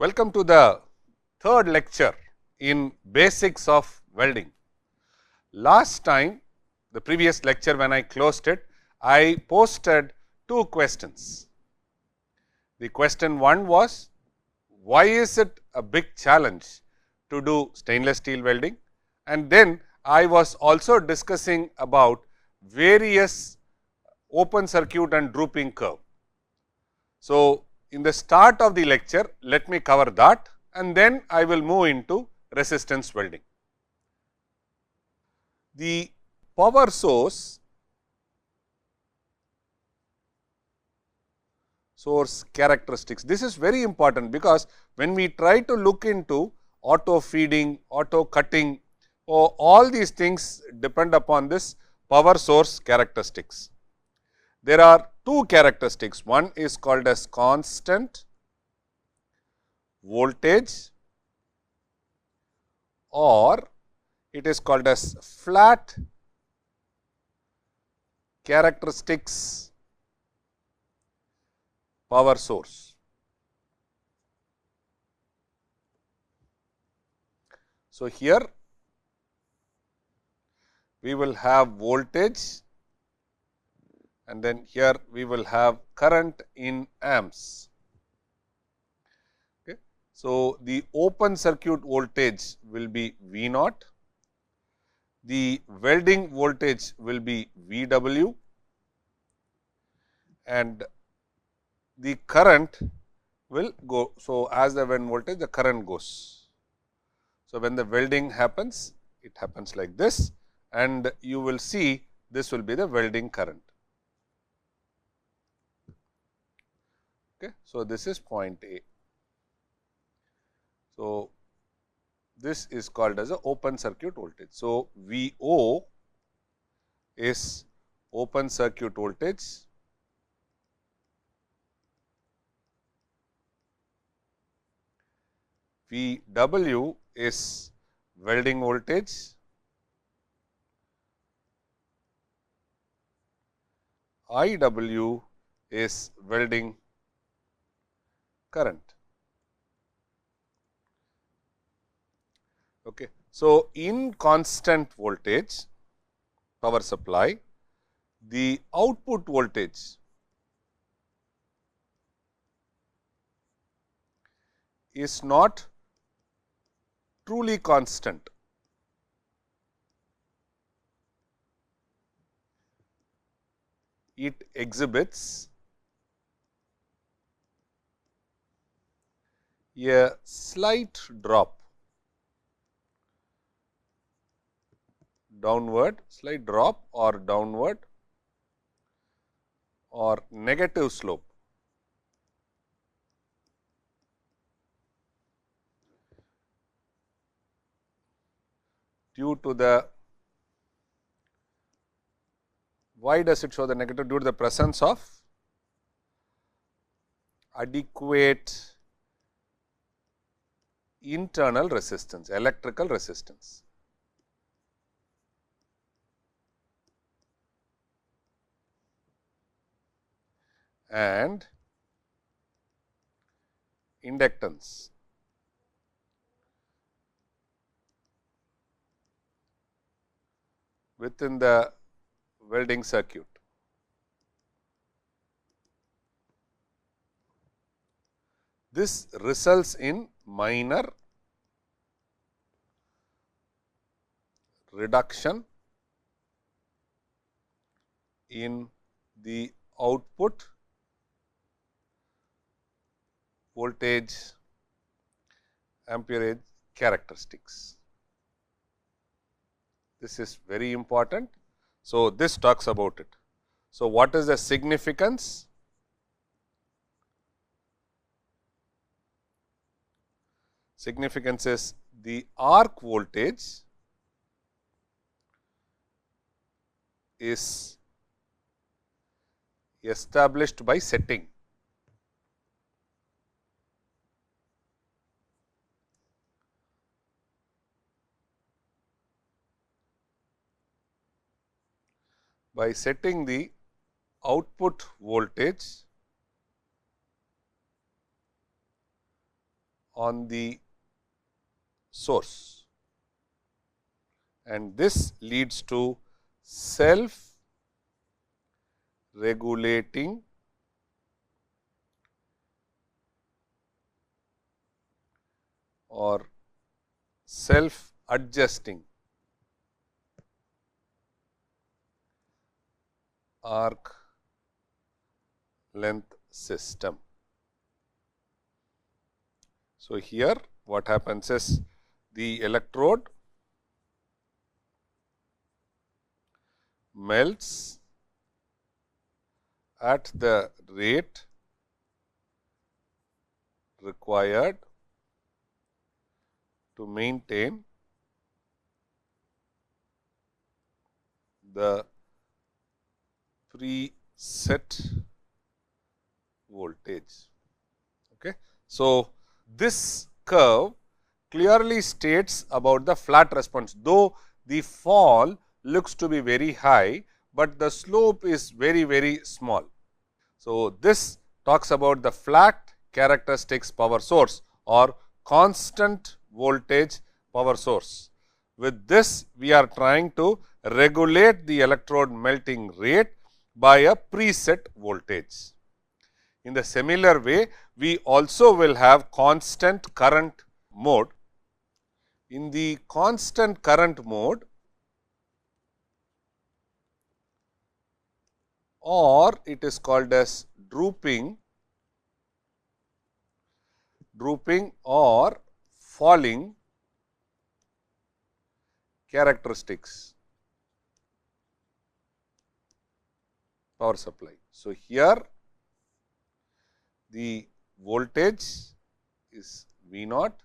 Welcome to the third lecture in basics of welding. Last time, the previous lecture when I closed it, I posted two questions. The question one was, why is it a big challenge to do stainless steel welding? And then I was also discussing about various open circuit and drooping curve. So, in the start of the lecture, let me cover that and then I will move into resistance welding. The power source characteristics. This is very important because when we try to look into auto feeding, auto cutting, all these things depend upon this power source characteristics. There are two characteristics. One is called as constant voltage or it is called as flat characteristics power source. So, here we will have voltage and then here we will have current in amps. Okay. So, the open circuit voltage will be V naught, the welding voltage will be VW and the current will go. So, as the when voltage the current goes. So, when the welding happens, it happens like this and you will see this will be the welding current. Okay. So, this is point A. So, this is called as a open circuit voltage. So, VO is open circuit voltage, VW is welding voltage, IW is welding current. Okay. So, in constant voltage power supply, the output voltage is not truly constant. It exhibits a slight drop downward, slight drop or downward or negative slope. Due to the, why does it show the negative? Due to the presence of adequate internal resistance, electrical resistance. And inductance. Within the welding circuit. This results in minor reduction in the output voltage amperage characteristics. This is very important. So, this talks about it. So, what is the significance? Significance is the arc voltage is established by setting. By setting the output voltage on the source, and this leads to self regulating or self adjusting arc length system. So, here what happens is the electrode melts at the rate required to maintain the preset voltage. Okay. So, this curve clearly states about the flat response, though the fall looks to be very high, but the slope is very small. So, this talks about the flat characteristics power source or constant voltage power source. With this, we are trying to regulate the electrode melting rate by a preset voltage. In the similar way, we also will have constant current mode. In the constant current mode, or it is called as drooping or falling characteristics power supply. So, here the voltage is V naught,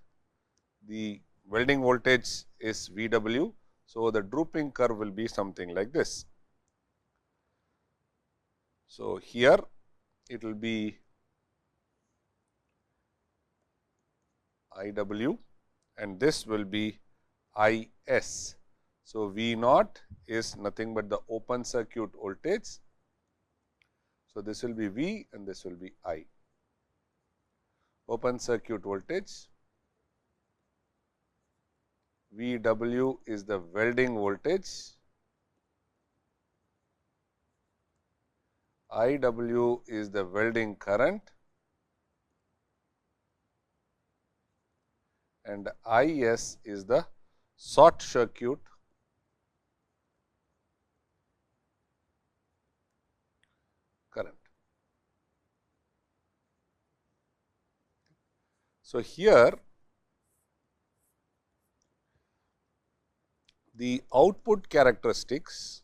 the welding voltage is VW. So, the drooping curve will be something like this. So, here it will be IW and this will be IS. So, V naught is nothing but the open circuit voltage. So, this will be V and this will be I. Open circuit voltage, VW is the welding voltage, IW is the welding current and IS is the short circuit current. So, here the output characteristics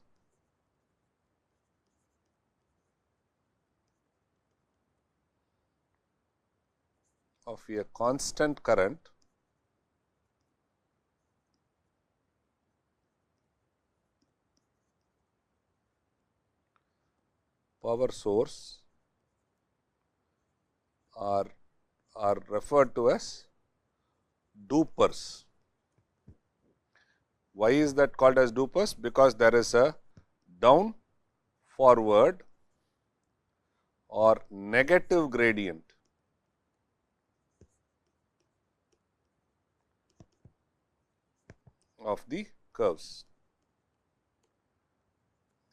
of a constant current power source are referred to as dupers. Why is that called as dupers? Because there is a down forward or negative gradient of the curves.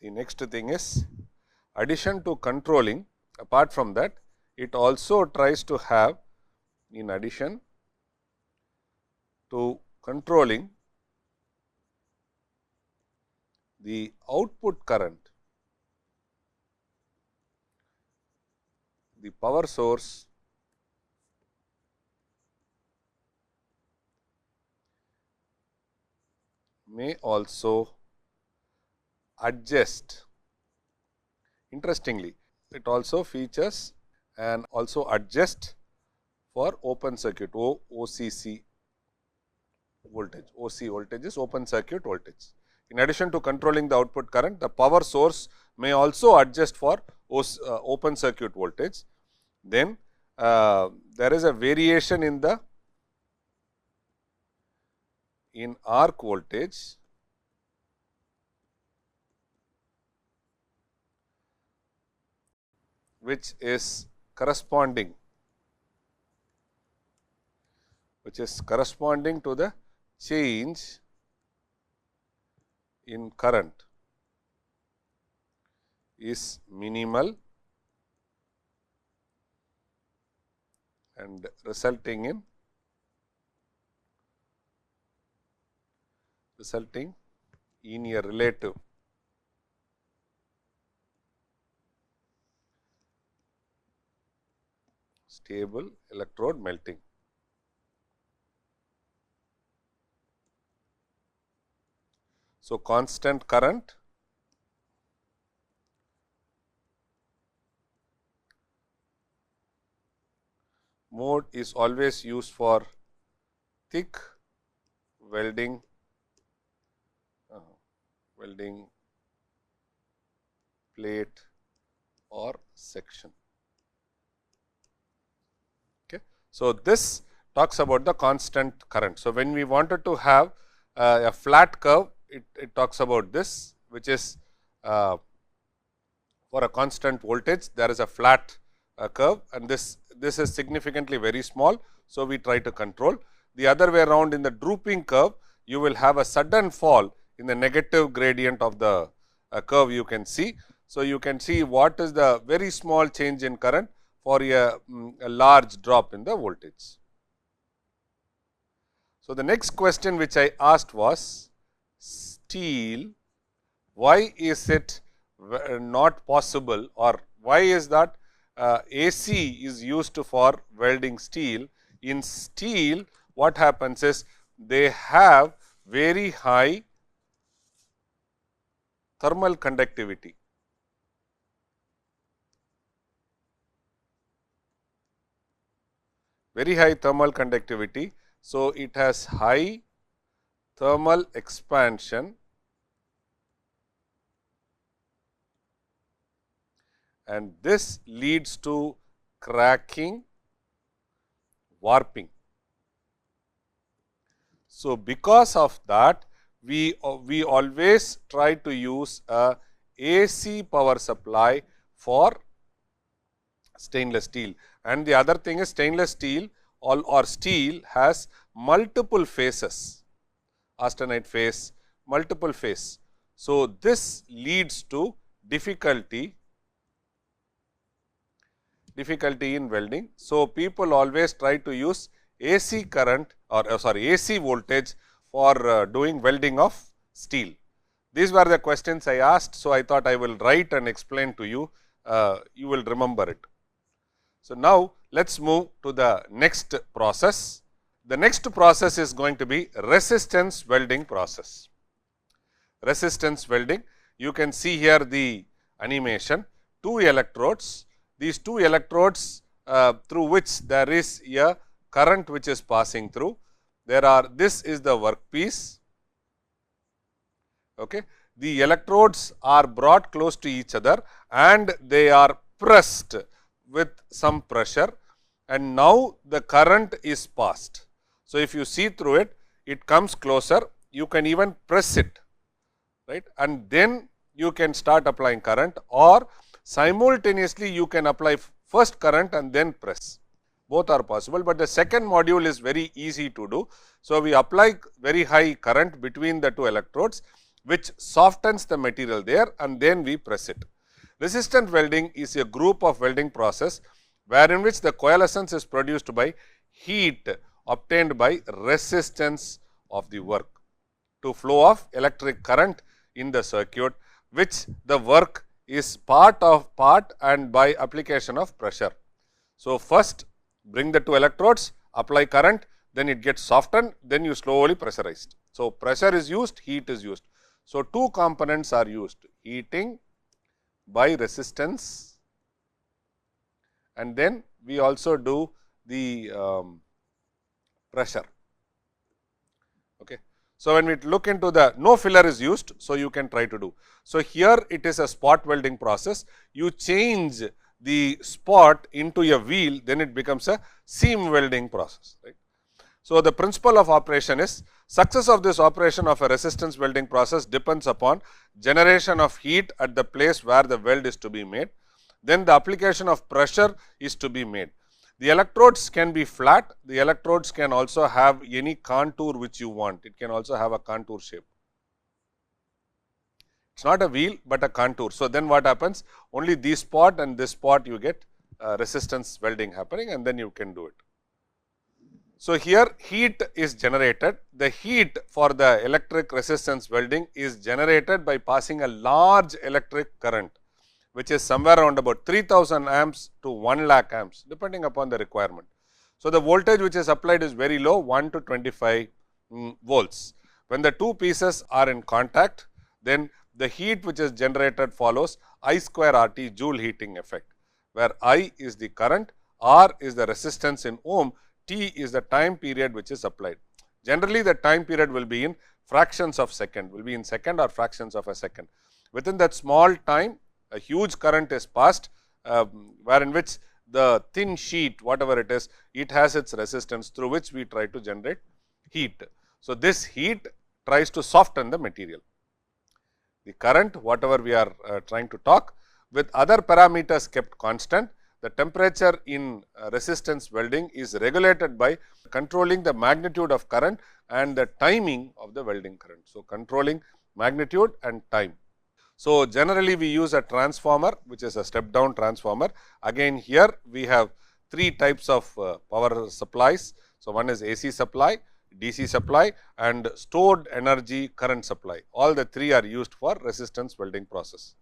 The next thing is addition to controlling. Apart from that, it also tries to have, in addition to controlling the output current, the power source may also adjust. Interestingly, it also features and also adjust for open circuit OCC voltage. OC voltage is open circuit voltage. In addition to controlling the output current, the power source may also adjust for open circuit voltage. Then there is a variation in arc voltage which is corresponding which is corresponding to the change in current is minimal and resulting in a relative stable electrode melting. So, constant current mode is always used for thick welding plate or section. Okay. So, this talks about the constant current. So, when we wanted to have a flat curve, it talks about this, which is for a constant voltage there is a flat curve, and this is significantly very small. So, we try to control. The other way around, in the drooping curve you will have a sudden fall in the negative gradient of the curve you can see. So, you can see what is the very small change in current for a large drop in the voltage. So, the next question which I asked was, steel, why is it not possible, or why is that AC is used for welding steel? In steel, what happens is they have very high thermal conductivity. Very high thermal conductivity. So, it has high thermal expansion and this leads to cracking, warping. So, because of that, we always try to use a AC power supply for stainless steel. And the other thing is, stainless steel or steel has multiple phases, austenite phase, multiple phase. So, this leads to difficulty in welding. So, people always try to use AC current or AC voltage for doing welding of steel. These were the questions I asked. So, I thought I will write and explain to you, you will remember it. So, now let us move to the next process. The next process is going to be resistance welding process. Resistance welding, you can see here the animation, 2 electrodes. These 2 electrodes through which there is a current which is passing through. This is the workpiece. Okay. The electrodes are brought close to each other and they are pressed with some pressure, and now the current is passed. So, if you see through it, it comes closer, you can even press it, right, and then you can start applying current, or simultaneously you can apply first current and then press. Both are possible, but the second module is very easy to do. So, we apply very high current between the 2 electrodes, which softens the material there, and then we press it. Resistant welding is a group of welding process wherein which the coalescence is produced by heat obtained by resistance of the work to flow of electric current in the circuit, which the work is part and by application of pressure. So, first bring the 2 electrodes, apply current, then it gets softened, then you slowly pressurized. So, pressure is used, heat is used. So, 2 components are used, heating by resistance, and then we also do the pressure. Okay. So, when we look into the no filler is used, so you can try to do. So, here it is a spot welding process, you change the spot into a wheel, then it becomes a seam welding process, right. So, the principle of operation is, success of this operation of a resistance welding process depends upon generation of heat at the place where the weld is to be made, then the application of pressure is to be made. The electrodes can be flat, the electrodes can also have any contour which you want, it can also have a contour shape. It is not a wheel, but a contour. So, then what happens? Only this spot and this spot you get resistance welding happening, and then you can do it. So, here heat is generated. The heat for the electric resistance welding is generated by passing a large electric current, which is somewhere around about 3000 amps to 1 lakh amps, depending upon the requirement. So, the voltage which is applied is very low, 1 to 25 volts. When the two pieces are in contact, then the heat which is generated follows I square RT Joule heating effect, where I is the current, R is the resistance in ohm, T is the time period which is applied. Generally, the time period will be in fractions of second, will be in second or fractions of a second. Within that small time, a huge current is passed, where in which the thin sheet, whatever it is, it has its resistance through which we try to generate heat. So, this heat tries to soften the material. The current, whatever we are trying to talk, with other parameters kept constant, the temperature in resistance welding is regulated by controlling the magnitude of current and the timing of the welding current. So, controlling magnitude and time. So, generally we use a transformer, which is a step down transformer. Again, here we have three types of power supplies. So, one is AC supply, DC supply and stored energy current supply. All the three are used for resistance welding process.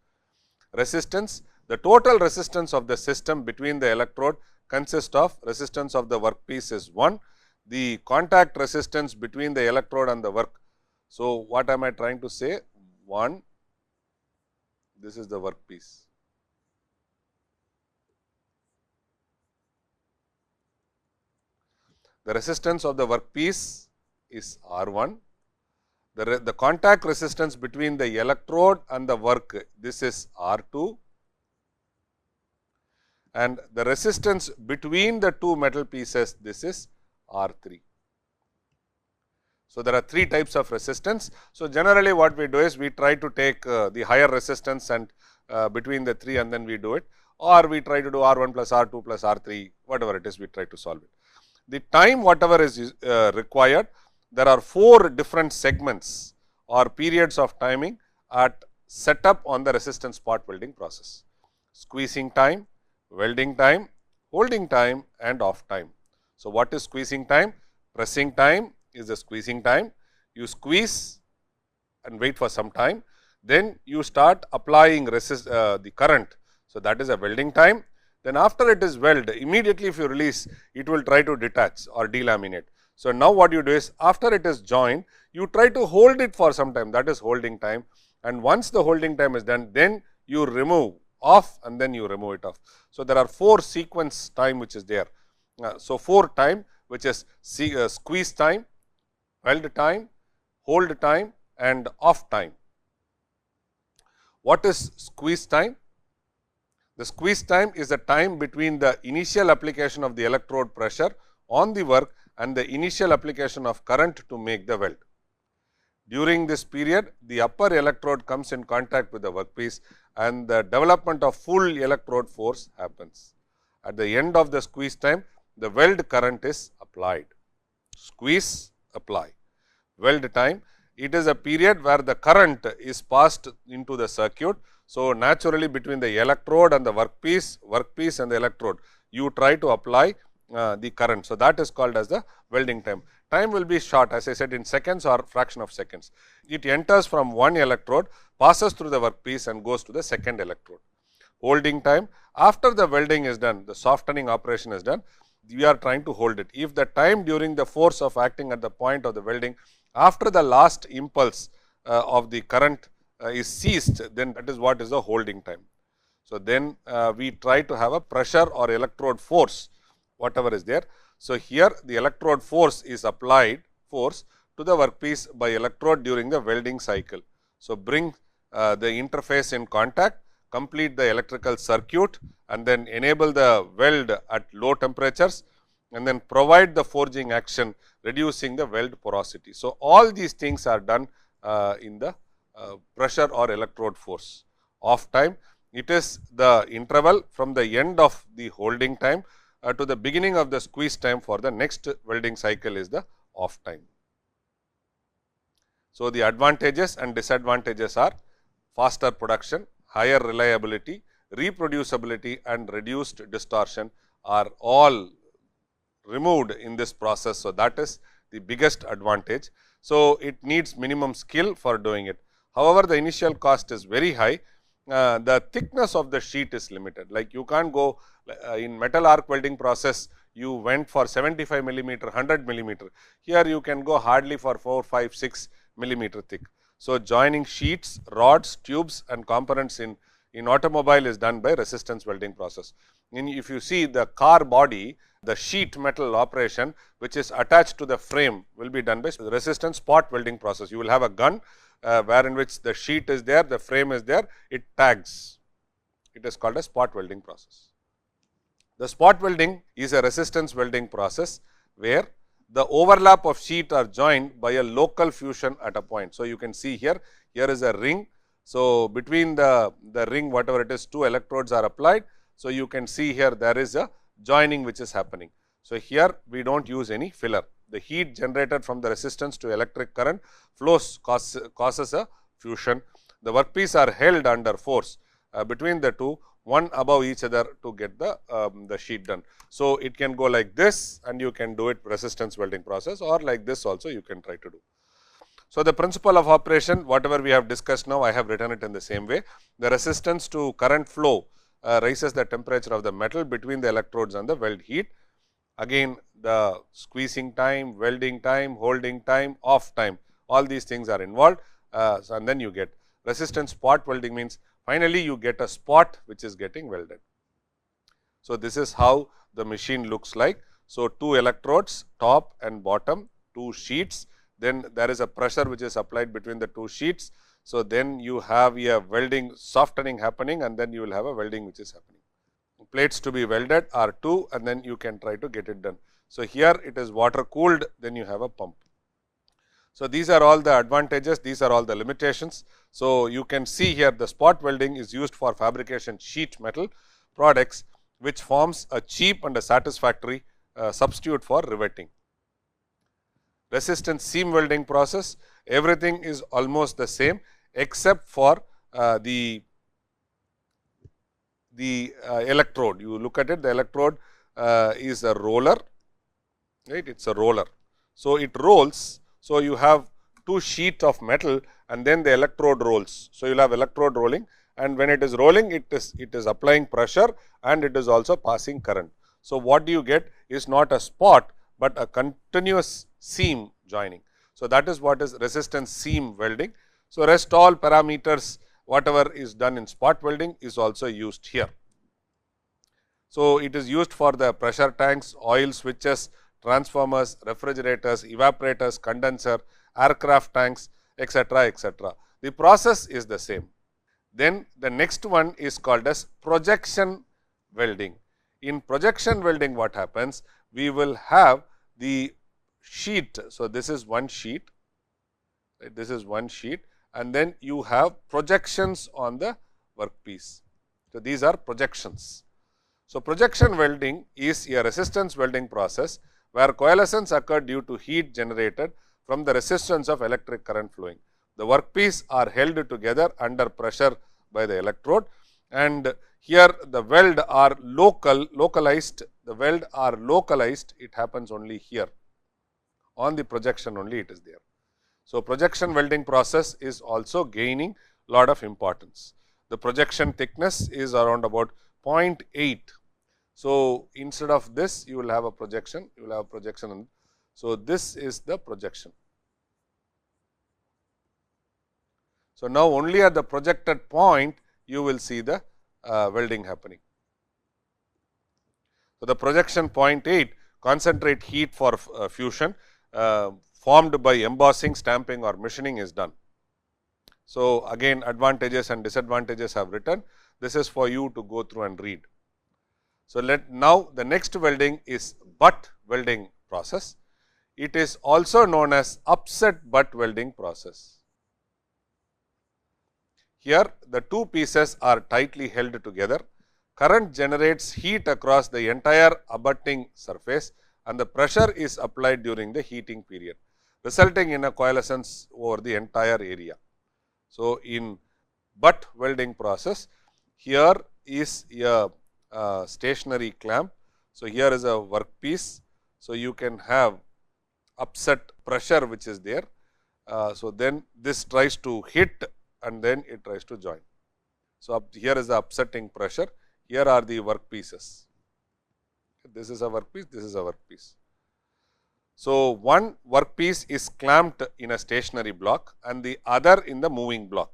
Resistance, the total resistance of the system between the electrode consists of resistance of the workpiece is 1, the contact resistance between the electrode and the work. So, what am I trying to say? 1, this is the workpiece. The resistance of the workpiece is R1. The contact resistance between the electrode and the work, this is R2. And the resistance between the two metal pieces, this is R3. So, there are three types of resistance. So, generally what we do is we try to take the higher resistance and between the three and then we do it, or we try to do R1 plus R2 plus R3, whatever it is, we try to solve it. The time whatever is required, there are 4 different segments or periods of timing at setup on the resistance spot welding process: squeezing time, welding time, holding time and off time. So, what is squeezing time? Pressing time is the squeezing time. You squeeze and wait for some time, then you start applying the current. So, that is a welding time. Then after it is welded, immediately if you release, it will try to detach or delaminate. So, now what you do is, after it is joined, you try to hold it for some time, that is holding time, and once the holding time is done, then you remove off and then you remove it off. So, there are 4 sequence time which is there. So, 4 time which is squeeze time, weld time, hold time and off time. What is squeeze time? The squeeze time is the time between the initial application of the electrode pressure on the work and the initial application of current to make the weld. During this period, the upper electrode comes in contact with the workpiece and the development of full electrode force happens. At the end of the squeeze time, the weld current is applied. Squeeze, apply. Weld time, it is a period where the current is passed into the circuit. So, naturally between the electrode and the workpiece and the electrode, you try to apply the current. So, that is called as the welding time. Time will be short, as I said, in seconds or fraction of seconds. It enters from one electrode, passes through the workpiece and goes to the second electrode. Holding time, after the welding is done, the softening operation is done, we are trying to hold it. If the time during the force of acting at the point of the welding, after the last impulse of the current is ceased, then that is what is the holding time. So, then we try to have a pressure or electrode force, whatever is there. So, here the electrode force is applied force to the workpiece by electrode during the welding cycle. So, bring the interface in contact, complete the electrical circuit and then enable the weld at low temperatures and then provide the forging action, reducing the weld porosity. So, all these things are done in the pressure or electrode force. Off time, it is the interval from the end of the holding time to the beginning of the squeeze time for the next welding cycle is the off time. So, the advantages and disadvantages are faster production, higher reliability, reproducibility and reduced distortion are all removed in this process. So, that is the biggest advantage. So, it needs minimum skill for doing it. However, the initial cost is very high. The thickness of the sheet is limited, like you can't go in metal arc welding process, you went for 75 millimeter, 100 millimeter. Here you can go hardly for 4, 5, 6 millimeter thick. So, joining sheets, rods, tubes and components in automobile is done by resistance welding process. If you see the car body, the sheet metal operation which is attached to the frame will be done by resistance spot welding process. You will have a gun where in which the sheet is there, the frame is there, it tags. It is called a spot welding process. The spot welding is a resistance welding process where the overlap of sheet are joined by a local fusion at a point. So, you can see here is a ring. So, between the ring whatever it is, 2 electrodes are applied. So, you can see here there is a joining which is happening. So, here we do not use any filler. The heat generated from the resistance to electric current flows causes a fusion. The workpiece are held under force between the two, one above each other to get the sheet done. So, it can go like this and you can do it resistance welding process, or like this also you can try to do. So, the principle of operation whatever we have discussed now, I have written it in the same way. The resistance to current flow raises the temperature of the metal between the electrodes and the weld heat. Again the squeezing time, welding time, holding time, off time, all these things are involved, and then you get resistance spot welding means finally you get a spot which is getting welded. So, this is how the machine looks like. So, 2 electrodes top and bottom, 2 sheets, then there is a pressure which is applied between the 2 sheets. So, then you have a welding softening happening and then you will have a welding which is happening. Plates to be welded are 2 and then you can try to get it done. So, here it is water cooled, then you have a pump. So, these are all the advantages, these are all the limitations. So, you can see here the spot welding is used for fabrication sheet metal products which forms a cheap and a satisfactory substitute for riveting. Resistance seam welding process, everything is almost the same except for the electrode. You look at it, the electrode is a roller, right, it is a roller. So, it rolls. So, you have 2 sheets of metal and then the electrode rolls. So, you will have electrode rolling, and when it is rolling it is applying pressure and it is also passing current. So, what do you get is not a spot, but a continuous seam joining. So, that is what is resistance seam welding. So, rest all parameters whatever is done in spot welding is also used here. So, it is used for the pressure tanks, oil switches, transformers, refrigerators, evaporators, condenser, aircraft tanks, etc., etc. The process is the same. Then the next one is called as projection welding. In projection welding what happens? We will have the sheet. So, this is one sheet, right? This is one sheet, and then you have projections on the workpiece. So, these are projections. So, projection welding is a resistance welding process where coalescence occur due to heat generated from the resistance of electric current flowing. The workpiece are held together under pressure by the electrode, and here the weld are localized, the weld are localized, it happens only here, on the projection only it is there. So, projection welding process is also gaining lot of importance. The projection thickness is around about 0.8. So, instead of this you will have a projection, you will have a projection. So, this is the projection. So, now only at the projected point you will see the welding happening. So, the projection 0.8 concentrate heat for fusion formed by embossing, stamping or machining is done. So, again advantages and disadvantages have written. This is for you to go through and read. So, now the next welding is butt welding process. It is also known as upset butt welding process. Here the 2 pieces are tightly held together. current generates heat across the entire abutting surface and the pressure is applied during the heating period, resulting in a coalescence over the entire area. So, in butt welding process, here is a stationary clamp. So, here is a workpiece. So, you can have upset pressure which is there. So, then this tries to hit and then it tries to join. So, here is the upsetting pressure, here are the workpieces. This is a workpiece, this is a workpiece. So, one workpiece is clamped in a stationary block and the other in the moving block.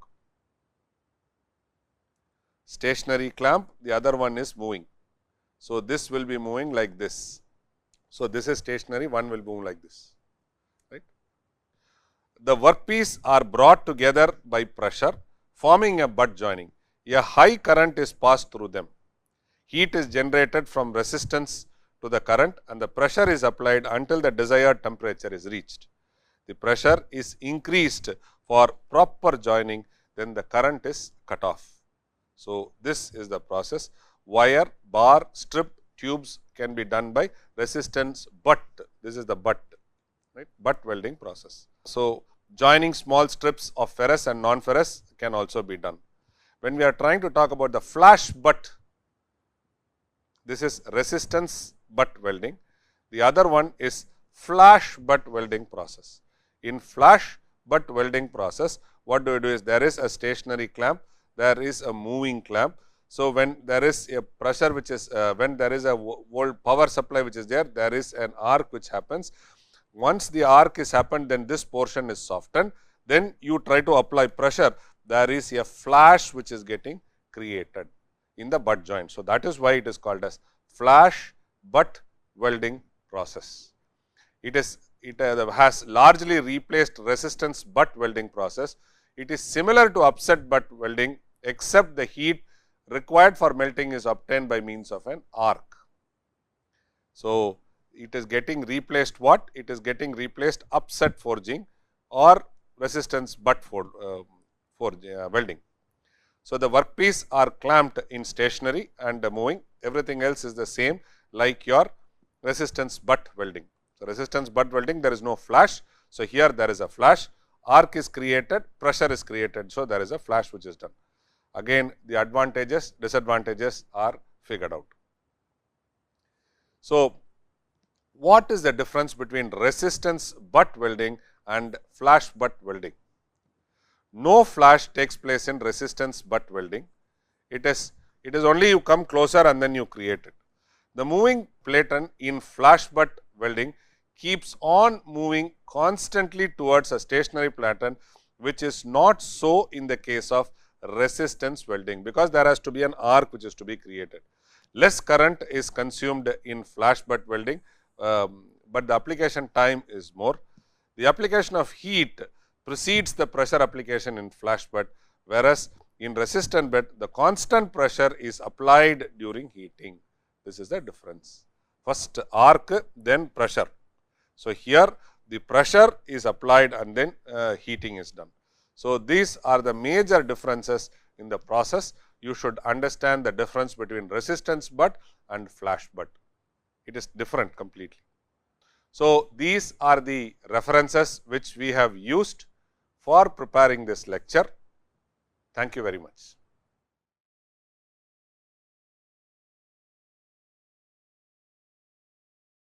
Stationary clamp, the other one is moving. So, this will be moving like this. So, this is stationary, one will move like this, right. The workpiece are brought together by pressure, forming a butt joining. A high current is passed through them. Heat is generated from resistance to the current and the pressure is applied until the desired temperature is reached. The pressure is increased for proper joining, then the current is cut off. So, this is the process. Wire, bar, strip, tubes can be done by resistance butt. This is the butt, right, butt welding process. So, joining small strips of ferrous and non-ferrous can also be done. When we are trying to talk about the flash butt, this is resistance butt welding. The other one is flash butt welding process. In flash butt welding process, what do is there is a stationary clamp, there is a moving clamp. So, when there is a pressure which is when there is a volt power supply which is there, there is an arc which happens. Once the arc is happened, then this portion is softened, then you try to apply pressure, there is a flash which is getting created in the butt joint. So, that is why it is called as flash butt welding process. It has largely replaced resistance butt welding process. It is similar to upset butt welding, except the heat required for melting is obtained by means of an arc. So, it is getting replaced what? It is getting replaced upset forging or resistance butt welding. So, the workpiece are clamped in stationary and moving, everything else is the same like your resistance butt welding. So, resistance butt welding, there is no flash. So, here there is a flash, arc is created, pressure is created. So, there is a flash which is done. Again, the advantages, disadvantages are figured out. So, what is the difference between resistance butt welding and flash butt welding? No flash takes place in resistance butt welding. It is only you come closer and then you create it. The moving platen in flash butt welding keeps on moving constantly towards a stationary platen, which is not so in the case of resistance welding, because there has to be an arc which is to be created. Less current is consumed in flash butt welding, but the application time is more. The application of heat precedes the pressure application in flash butt, whereas in resistant butt the constant pressure is applied during heating. This is the difference. First arc, then pressure. So, here the pressure is applied and then heating is done. So, these are the major differences in the process. You should understand the difference between resistance butt and flash butt. It is different completely. So, these are the references which we have used for preparing this lecture. Thank you very much.